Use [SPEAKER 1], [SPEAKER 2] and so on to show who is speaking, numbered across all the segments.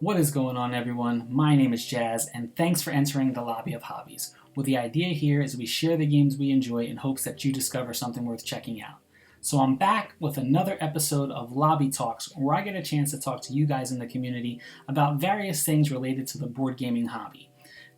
[SPEAKER 1] What is going on, everyone? My name is Jazz, and thanks for entering the Lobby of Hobbies. Well, the idea here is we share the games we enjoy in hopes that you discover something worth checking out. So I'm back with another episode of Lobby Talks, where I get a chance to talk to you guys in the community about various things related to the board gaming hobby.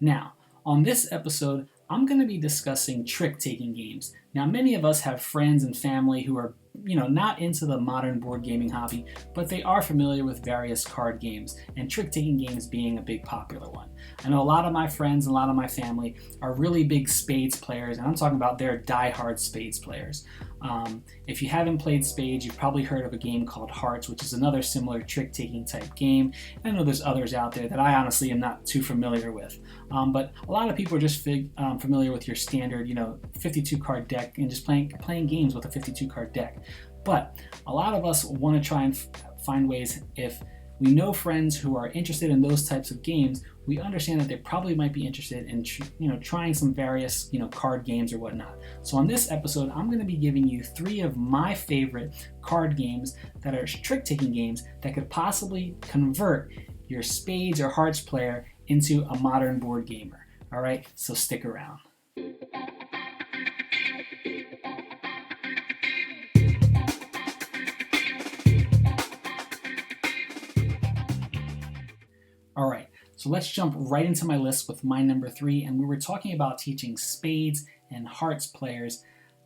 [SPEAKER 1] Now, on this episode, I'm going to be discussing trick-taking games. Now, many of us have friends and family who are not into the modern board gaming hobby, but they are familiar with various card games, and trick-taking games being a big popular one. I know a lot of my friends and a lot of my family are really big Spades players, and I'm talking about they're die-hard Spades players. If you haven't played Spades, you've probably heard of a game called Hearts, which is another similar trick-taking type game. And I know there's others out there that I honestly am not too familiar with. But a lot of people are just familiar with your standard, 52 card deck and just playing games with a 52 card deck. But a lot of us want to try and find ways, if we know friends who are interested in those types of games, we understand that they probably might be interested in trying some various card games or whatnot. So on this episode, I'm going to be giving you 3 of my favorite card games that are trick-taking games that could possibly convert your Spades or Hearts player into a modern board gamer. All right, so stick around. All right, so let's jump right into my list with my number 3, and we were talking about teaching Spades and Hearts players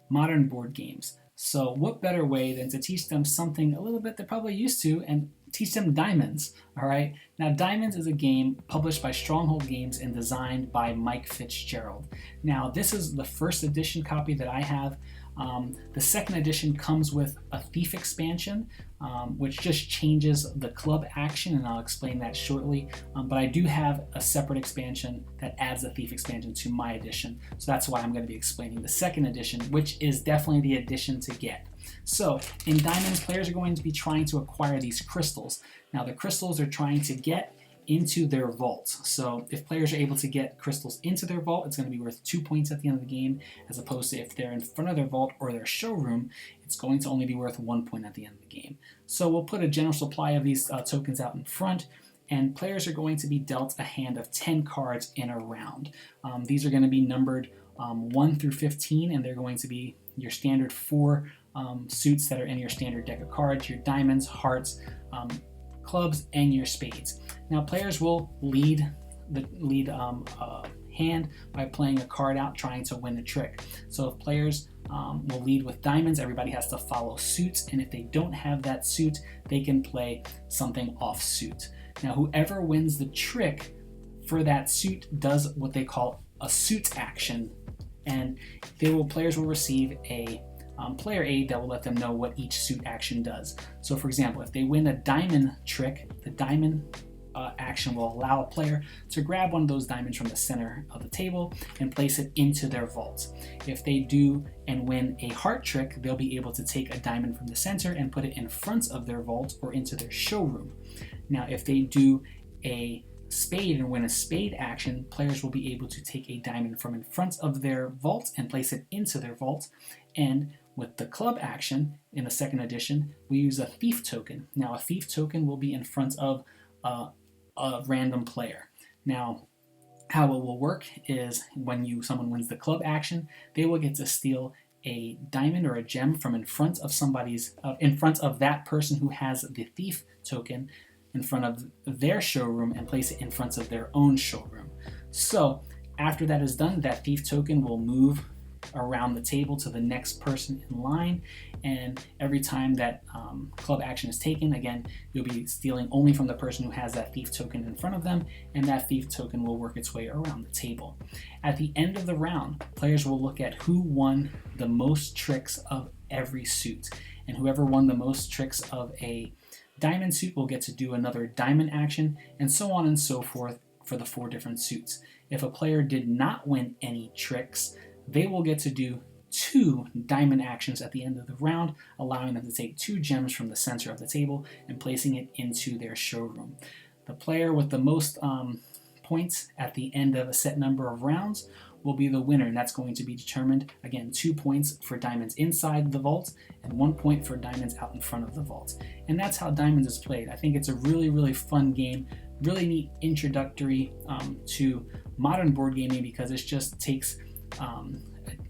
[SPEAKER 1] modern board games. So what better way than to teach them something a little bit they're probably used to and teach them Diamonds, all right? Now, Diamonds is a game published by Stronghold Games and designed by Mike Fitzgerald. Now, this is the first edition copy that I have. The second edition comes with a Thief expansion, which just changes the club action, and I'll explain that shortly. But I do have a separate expansion that adds the Thief expansion to my edition, so that's why I'm going to be explaining the second edition, which is definitely the edition to get. So, in Diamonds, players are going to be trying to acquire these crystals. Now, the crystals are trying to get into their vaults. So if players are able to get crystals into their vault, it's going to be worth 2 points at the end of the game, as opposed to if they're in front of their vault or their showroom, it's going to only be worth 1 point at the end of the game. So we'll put a general supply of these tokens out in front, and players are going to be dealt a hand of 10 cards in a round. These are going to be numbered 1 through 15, and they're going to be your standard 4 suits that are in your standard deck of cards, your diamonds, hearts, clubs, and your spades. Now, players will lead hand by playing a card out, trying to win a trick. So if players will lead with diamonds, everybody has to follow suits, and if they don't have that suit, they can play something off suit. Now, whoever wins the trick for that suit does what they call a suit action, and players will receive a player aid that will let them know what each suit action does. So for example, if they win a diamond trick, the diamond action will allow a player to grab one of those diamonds from the center of the table and place it into their vault. If they do and win a heart trick, they'll be able to take a diamond from the center and put it in front of their vault or into their showroom. Now, if they do a spade and win a spade action, players will be able to take a diamond from in front of their vault and place it into their vault. And with the club action in the second edition, we use a thief token. Now, a thief token will be in front of a random player. Now, how it will work is when someone wins the club action, they will get to steal a diamond or a gem from in front of that person who has the thief token in front of their showroom and place it in front of their own showroom. So after that is done, that thief token will move around the table to the next person in line, and every time that club action is taken, again, you'll be stealing only from the person who has that thief token in front of them, and that thief token will work its way around the table. At the end of the round, players will look at who won the most tricks of every suit, and whoever won the most tricks of a diamond suit will get to do another diamond action, and so on and so forth for the 4 different suits. If a player did not win any tricks, they will get to do 2 diamond actions at the end of the round, allowing them to take 2 gems from the center of the table and placing it into their showroom. The player with the most points at the end of a set number of rounds will be the winner, and that's going to be determined, again, 2 points for diamonds inside the vault and 1 point for diamonds out in front of the vault. And that's how Diamonds is played. I think it's a really, really fun game, really neat introductory to modern board gaming, because it just takes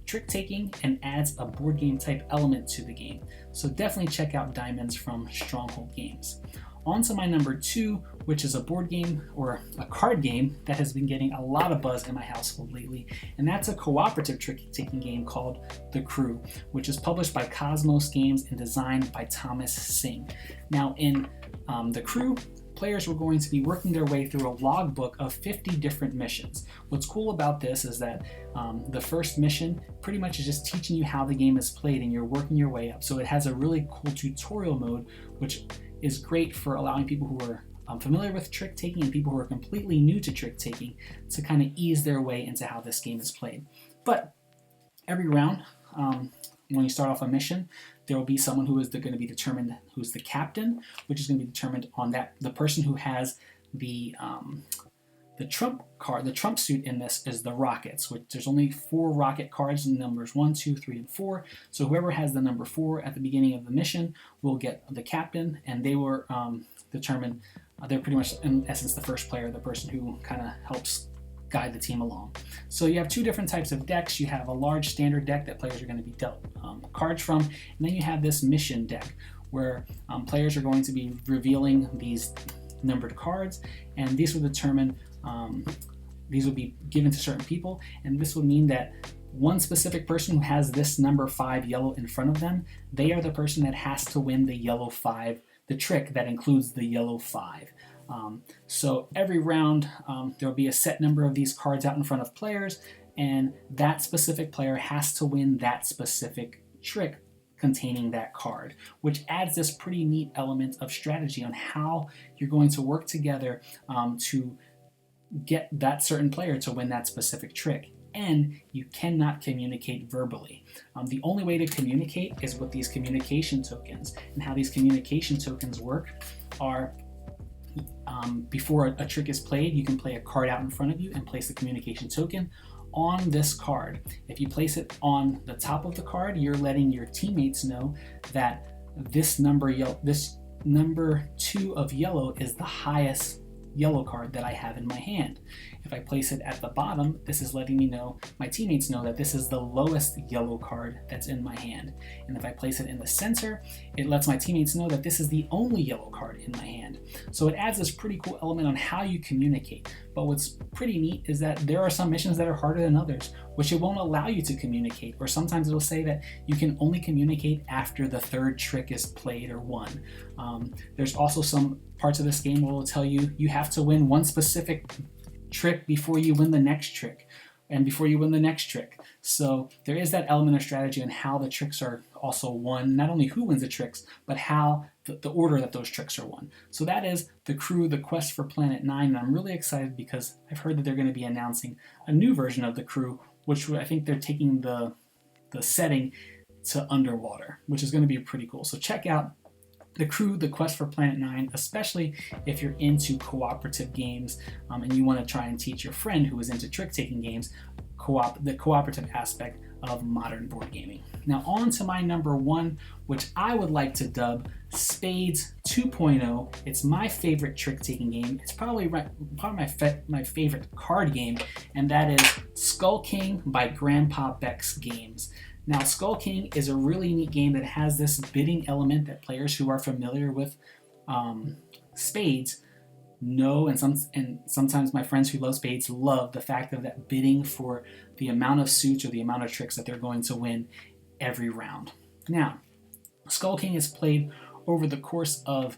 [SPEAKER 1] trick taking and adds a board game type element to the game. So definitely check out Diamonds from Stronghold Games. On to my number 2, which is a board game or a card game that has been getting a lot of buzz in my household lately, and that's a cooperative trick-taking game called The Crew, which is published by Cosmos Games and designed by Thomas Singh. Now in The Crew, players were going to be working their way through a logbook of 50 different missions. What's cool about this is that the first mission pretty much is just teaching you how the game is played, and you're working your way up. So it has a really cool tutorial mode, which is great for allowing people who are familiar with trick taking and people who are completely new to trick taking to kind of ease their way into how this game is played. But every round, when you start off a mission, there will be someone who is going to be determined who's the captain, which is going to be determined on that. The person who has the trump card, the trump suit in this is the rockets, which there's only 4 rocket cards, numbers 1, 2, 3, and 4. So whoever has the number 4 at the beginning of the mission will get the captain, and they were determined. They're pretty much, in essence, the first player, the person who kind of helps guide the team along. So you have 2 different types of decks. You have a large standard deck that players are going to be dealt cards from, and then you have this mission deck where players are going to be revealing these numbered cards, and these will determine, these will be given to certain people, and this would mean that one specific person who has this number 5 yellow in front of them, they are the person that has to win the yellow 5, the trick that includes the yellow 5. So every round there will be a set number of these cards out in front of players, and that specific player has to win that specific trick containing that card, which adds this pretty neat element of strategy on how you're going to work together to get that certain player to win that specific trick. And you cannot communicate verbally. The only way to communicate is with these communication tokens. And how these communication tokens work are before a trick is played, you can play a card out in front of you and place the communication token on this card. If you place it on the top of the card, you're letting your teammates know that this number 2 of yellow is the highest yellow card that I have in my hand. If I place it at the bottom, this is letting me know, my teammates know, that this is the lowest yellow card that's in my hand. And if I place it in the center, it lets my teammates know that this is the only yellow card in my hand. So it adds this pretty cool element on how you communicate. But what's pretty neat is that there are some missions that are harder than others, which it won't allow you to communicate, or sometimes it'll say that you can only communicate after the 3rd trick is played or won. There's also some parts of this game where it will tell you you have to win one specific trick before you win the next trick, and before you win the next trick. So there is that element of strategy on how the tricks are also won, not only who wins the tricks, but how the order that those tricks are won. So that is The Crew, The Quest for Planet 9, and I'm really excited because I've heard that they're going to be announcing a new version of The Crew, which I think they're taking the setting to underwater, which is going to be pretty cool. So check out The Crew, The Quest for Planet 9, especially if you're into cooperative games and you want to try and teach your friend who is into trick-taking games the cooperative aspect of modern board gaming. Now on to my number 1, which I would like to dub Spades 2.0. It's my favorite trick-taking game. It's probably my favorite card game, and that is Skull King by Grandpa Beck's Games. Now, Skull King is a really neat game that has this bidding element that players who are familiar with spades know, and sometimes my friends who love spades love the fact of that bidding for the amount of suits or the amount of tricks that they're going to win every round. Now, Skull King is played over the course of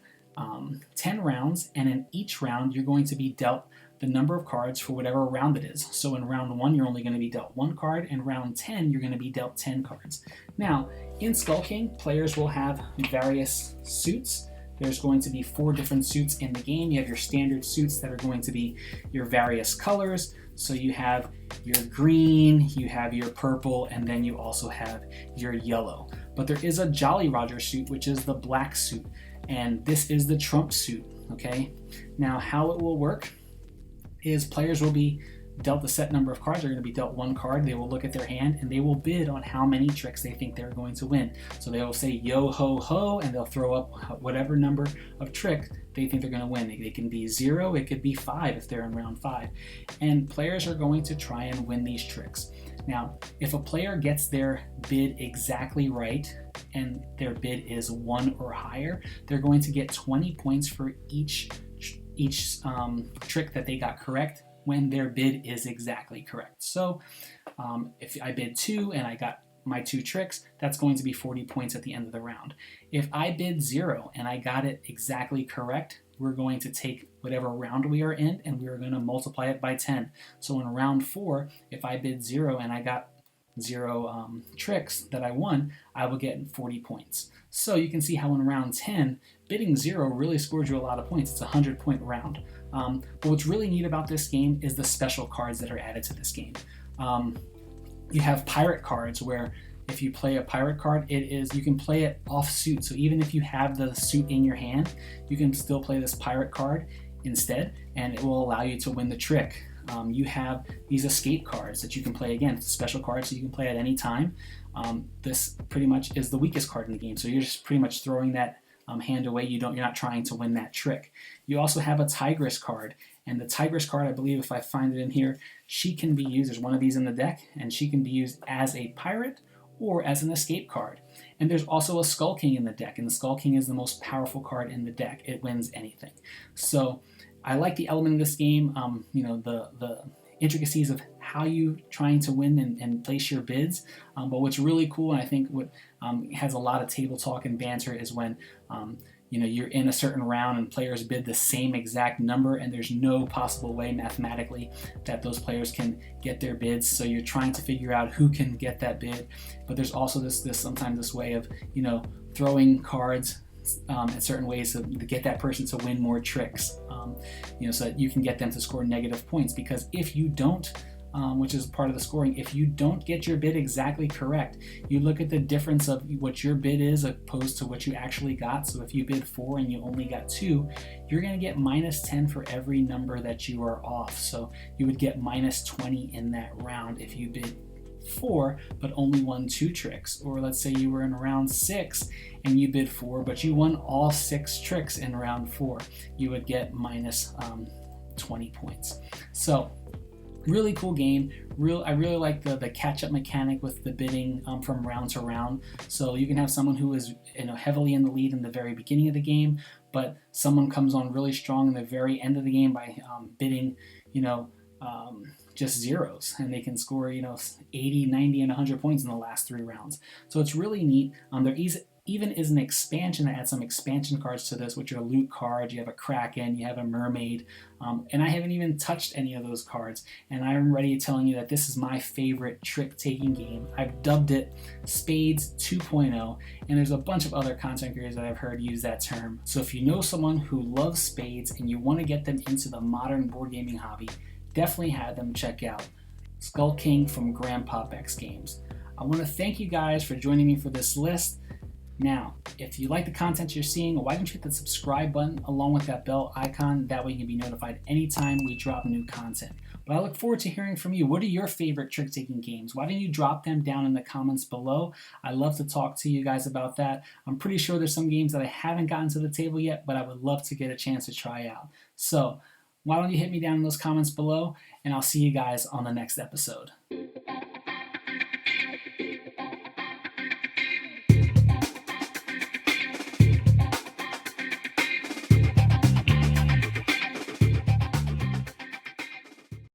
[SPEAKER 1] 10 rounds, and in each round you're going to be dealt the number of cards for whatever round it is. So in round 1, you're only going to be dealt 1 card. In round 10, you're going to be dealt 10 cards. Now, in Skull King, players will have various suits. There's going to be 4 different suits in the game. You have your standard suits that are going to be your various colors. So you have your green, you have your purple, and then you also have your yellow. But there is a Jolly Roger suit, which is the black suit. And this is the trump suit, okay? Now, how it will work is players will be dealt a set number of cards. They're going to be dealt one card. They will look at their hand and they will bid on how many tricks they think they're going to win. So they will say yo ho ho, and they'll throw up whatever number of tricks they think they're going to win. It can be 0, it could be 5 if they're in round 5. And players are going to try and win these tricks. Now, if a player gets their bid exactly right and their bid is 1 or higher, they're going to get 20 points for each trick that they got correct when their bid is exactly correct. So if I bid 2 and I got my 2 tricks, that's going to be 40 points at the end of the round. If I bid 0 and I got it exactly correct, we're going to take whatever round we are in and we are going to multiply it by 10. So in round 4, if I bid 0 and I got 0 tricks that I won, I will get 40 points. So you can see how in round 10, bidding 0 really scores you a lot of points. It's a 100-point round. But what's really neat about this game is the special cards that are added to this game. You have pirate cards where if you play a pirate card, you can play it off suit. So even if you have the suit in your hand, you can still play this pirate card instead, and it will allow you to win the trick. You have these escape cards that you can play. Again, special cards so you can play at any time. This pretty much is the weakest card in the game, so you're just pretty much throwing that hand away. You're not trying to win that trick. You also have a Tigress card, and the Tigress card, I believe if I find it in here, she can be used, there's one of these in the deck, and she can be used as a pirate or as an escape card. And there's also a Skull King in the deck, and the Skull King is the most powerful card in the deck. It wins anything. So I like the element of this game, the intricacies of how you trying to win and place your bids. But what's really cool, and I think what has a lot of table talk and banter, is when you're in a certain round and players bid the same exact number, and there's no possible way mathematically that those players can get their bids. So you're trying to figure out who can get that bid. But there's also sometimes this way of throwing cards in certain ways to get that person to win more tricks, so that you can get them to score negative points. Because if you don't, which is part of the scoring, if you don't get your bid exactly correct, you look at the difference of what your bid is opposed to what you actually got. So if you bid 4 and you only got 2, you're going to get -10 for every number that you are off. So you would get -20 in that round if you bid 4 but only won 2 tricks. Or let's say you were in round 6 and you bid 4 but you won all 6 tricks in round 4, you would get -20 points. So really cool game. I really like the catch-up mechanic with the bidding from round to round. So you can have someone who is heavily in the lead in the very beginning of the game, but someone comes on really strong in the very end of the game by bidding just zeros, and they can score 80, 90, and 100 points in the last 3 rounds. So it's really neat. There even is an expansion that adds some expansion cards to this, which are loot cards. You have a Kraken, you have a Mermaid, and I haven't even touched any of those cards, and I'm ready telling you that this is my favorite trick-taking game. I've dubbed it Spades 2.0, and there's a bunch of other content creators that I've heard use that term. So if you know someone who loves spades and you want to get them into the modern board gaming hobby, definitely have them check out Skull King from Grandpa Beck's Games. I want to thank you guys for joining me for this list. Now, if you like the content you're seeing, why don't you hit the subscribe button along with that bell icon? That way you can be notified anytime we drop new content. But I look forward to hearing from you. What are your favorite trick-taking games? Why don't you drop them down in the comments below? I love to talk to you guys about that. I'm pretty sure there's some games that I haven't gotten to the table yet, but I would love to get a chance to try out. So why don't you hit me down in those comments below, and I'll see you guys on the next episode.